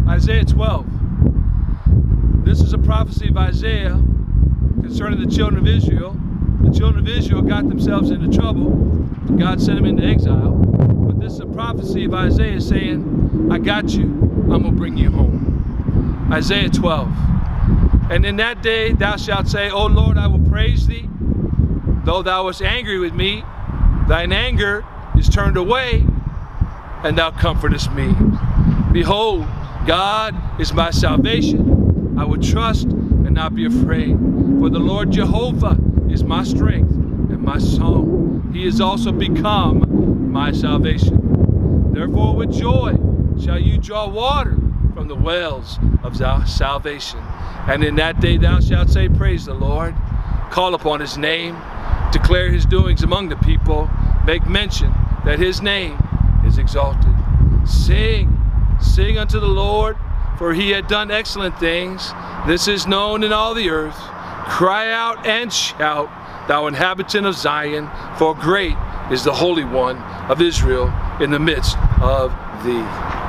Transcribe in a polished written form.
Isaiah 12. This is a prophecy of Isaiah concerning the children of Israel. The children of Israel got themselves into trouble. God sent them into exile. But this is a prophecy of Isaiah saying, I got you, I'm going to bring you home. Isaiah 12. And in that day thou shalt say, O Lord, I will praise thee. Though thou wast angry with me, thine anger is turned away, and thou comfortest me. Behold, God is my salvation. I will trust and not be afraid. For the Lord Jehovah is my strength and my song. He is also become my salvation. Therefore with joy shall you draw water from the wells of thy salvation. And in that day thou shalt say, Praise the Lord. Call upon his name. Declare his doings among the people. Make mention that his name is exalted. Sing, sing unto the Lord, for he had done excellent things. This is known in all the earth. Cry out and shout, thou inhabitant of Zion, for great is the Holy One of Israel in the midst of thee.